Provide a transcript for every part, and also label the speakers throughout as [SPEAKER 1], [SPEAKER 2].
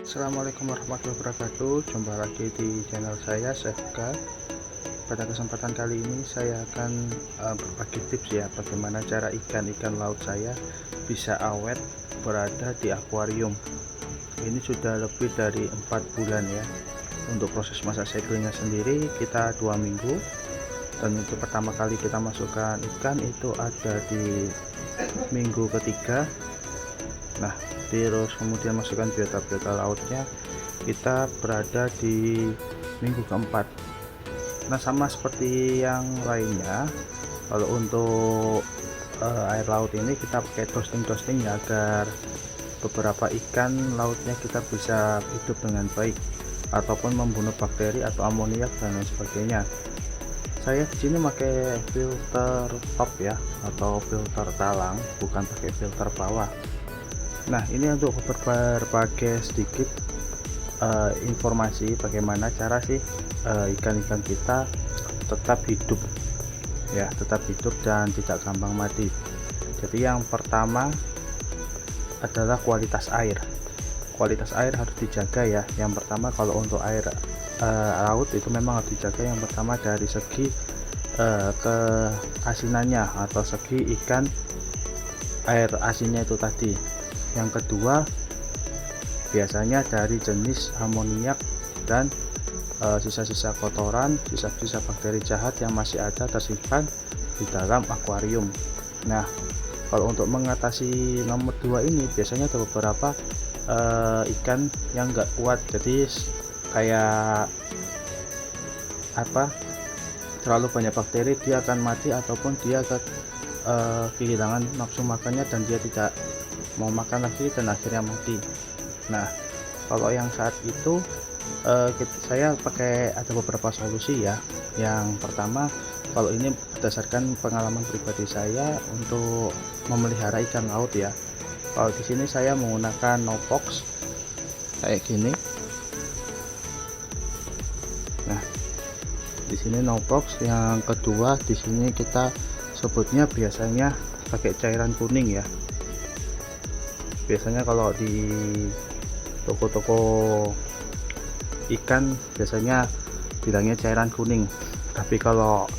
[SPEAKER 1] Assalamualaikum warahmatullahi wabarakatuh. Jumpa lagi di channel saya, Sefka. Pada kesempatan kali ini saya akan berbagi tips ya, bagaimana cara ikan-ikan laut saya bisa awet berada di akuarium. Ini sudah lebih dari 4 bulan ya. Untuk proses masa segelnya sendiri kita 2 minggu. Dan untuk pertama kali kita masukkan ikan itu ada di minggu ketiga. Nah, terus kemudian masukkan biota-biota lautnya, kita berada di minggu keempat. Nah, sama seperti yang lainnya, kalau untuk air laut ini kita pakai toasting ya, agar beberapa ikan lautnya kita bisa hidup dengan baik ataupun membunuh bakteri atau amoniak dan lain sebagainya. Saya di sini pakai filter top ya, atau filter talang, bukan pakai filter bawah. Nah, ini untuk berbagai sedikit informasi bagaimana cara sih ikan-ikan kita tetap hidup ya, tetap hidup dan tidak gampang mati. Jadi yang pertama adalah kualitas air. Kualitas air harus dijaga ya. Yang pertama kalau untuk air laut itu memang harus dijaga. Yang pertama dari segi keasinannya atau segi ikan air asinnya itu tadi. Yang kedua biasanya dari jenis amoniak dan sisa-sisa kotoran, sisa-sisa bakteri jahat yang masih ada tersimpan di dalam akuarium. Nah, kalau untuk mengatasi nomor 2 ini biasanya ada beberapa ikan yang enggak kuat, jadi kayak apa, terlalu banyak bakteri dia akan mati ataupun dia akan kehilangan nafsu makannya dan dia tidak mau makan lagi dan akhirnya mati. Nah, kalau yang saat itu saya pakai ada beberapa solusi ya. Yang pertama, kalau ini berdasarkan pengalaman pribadi saya untuk memelihara ikan laut ya. Kalau di sini saya menggunakan no-box kayak gini. Nah, di sini no-box. Yang kedua, di sini kita sebutnya biasanya pakai cairan kuning ya. Biasanya kalau di toko-toko ikan biasanya bilangnya cairan kuning, tapi kalau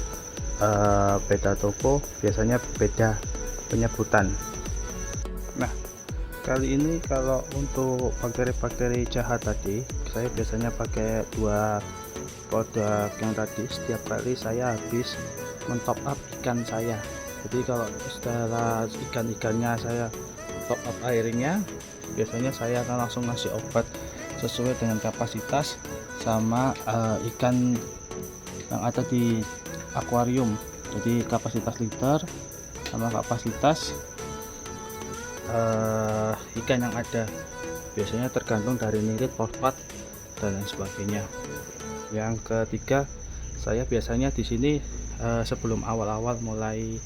[SPEAKER 1] beda toko biasanya beda penyebutan. Nah, kali ini kalau untuk bakteri-bakteri jahat tadi saya biasanya pakai 2 produk yang tadi setiap kali saya habis mentop up ikan saya. Jadi kalau setelah ikan-ikannya saya top up airnya, biasanya saya akan langsung ngasih obat sesuai dengan kapasitas sama ikan yang ada di akuarium. Jadi kapasitas liter sama kapasitas ikan yang ada, biasanya tergantung dari nirit, fosfat dan lain sebagainya. Yang ketiga, saya biasanya di sini sebelum awal-awal mulai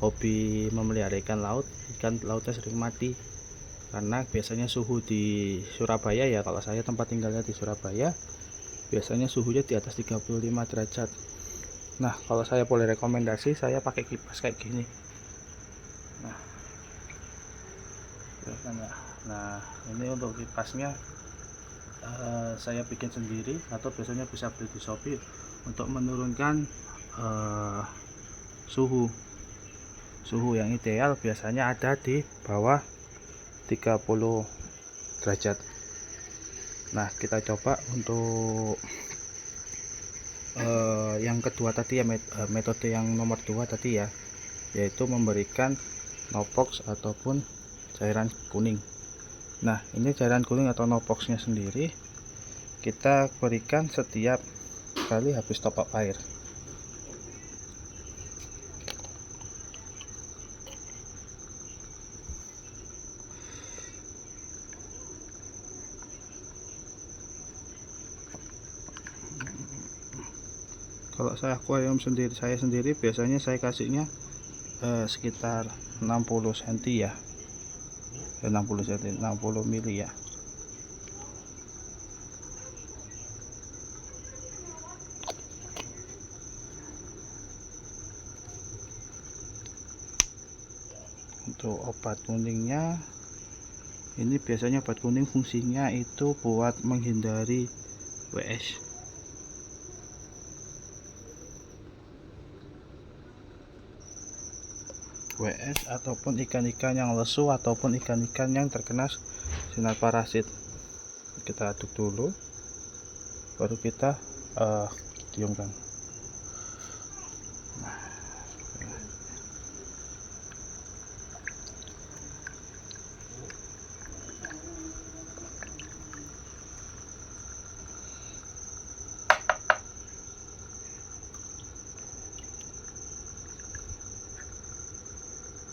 [SPEAKER 1] hobi memelihara ikan lautnya sering mati karena biasanya suhu di Surabaya ya, kalau saya tempat tinggalnya di Surabaya, biasanya suhunya di atas 35 derajat. Nah, kalau saya boleh rekomendasi, saya pakai kipas kayak gini. Nah, ini untuk kipasnya saya bikin sendiri atau biasanya bisa beli di Shopee untuk menurunkan suhu yang ideal biasanya ada di bawah 30 derajat. Nah, kita coba untuk yang kedua tadi ya, metode yang nomor 2 tadi ya, yaitu memberikan no-box ataupun cairan kuning. Nah, ini cairan kuning atau no-boxnya sendiri kita berikan setiap kali habis top up air. Kalau saya akuarium saya sendiri biasanya saya kasihnya sekitar 60 cm ya, 60 cm, 60 mili ya. Untuk obat kuningnya Ini biasanya obat kuning fungsinya itu buat menghindari WS. Ataupun ikan-ikan yang lesu ataupun ikan-ikan yang terkena sinar parasit. Kita aduk dulu, baru kita ciumkan.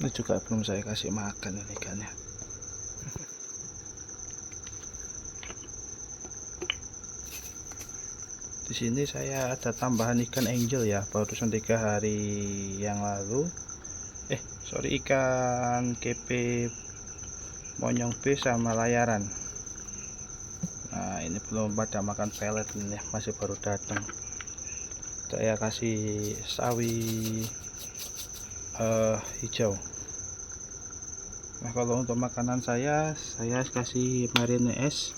[SPEAKER 1] Ini juga belum saya kasih makan ini ikannya. Di sini saya ada tambahan ikan angel ya, barusan 3 hari yang lalu. Ikan kepe monyong B sama layaran. Nah, ini belum pada makan pelet ini, masih baru datang. Saya kasih sawi hijau. Nah, kalau untuk makanan saya kasih marine es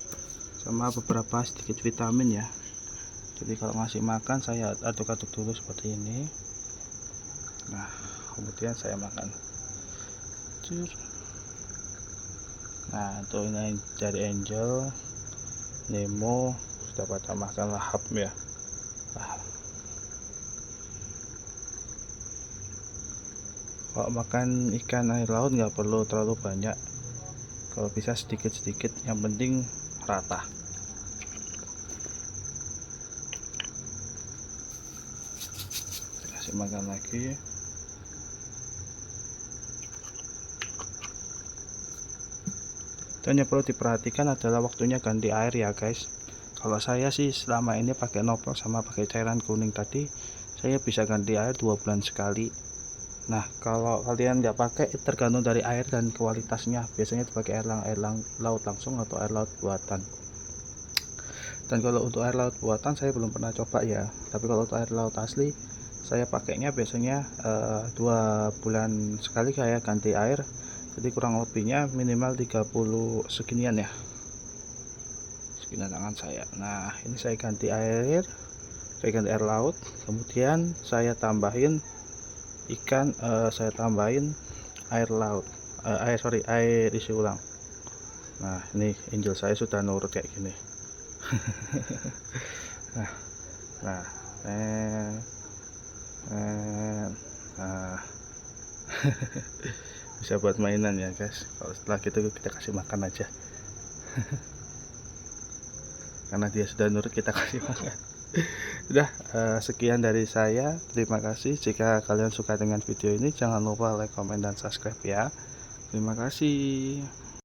[SPEAKER 1] sama beberapa sedikit vitamin ya. Jadi kalau ngasih makan saya aduk-aduk dulu seperti ini. Nah, kemudian saya makan. Nah, untuk ini dari angel, Nemo sudah pada makan lahap ya. Kalau makan ikan air laut nggak perlu terlalu banyak, kalau bisa sedikit-sedikit, yang penting rata. Kasih makan lagi. Dan yang perlu diperhatikan adalah waktunya ganti air ya guys. Kalau saya sih selama ini pakai Nopo sama pakai cairan kuning tadi, saya bisa ganti air 2 bulan sekali. Nah, kalau kalian nggak pakai, tergantung dari air dan kualitasnya. Biasanya dipakai air laut langsung atau air laut buatan. Dan kalau untuk air laut buatan saya belum pernah coba ya. Tapi kalau untuk air laut asli, saya pakainya biasanya 2 bulan sekali saya ganti air. Jadi kurang lebihnya minimal 30 seginian ya. Seginian tangan saya. Nah, ini saya ganti air laut. Kemudian saya tambahin ikan, saya tambahin air laut, air isi ulang. Nah, ini angel saya sudah nurut kayak gini. nah bisa buat mainan ya guys. Kalau setelah gitu kita kasih makan aja. Karena dia sudah nurut, kita kasih makan. Udah, sekian dari saya. Terima kasih. Jika kalian suka dengan video ini, jangan lupa like, comment, dan subscribe ya. Terima kasih.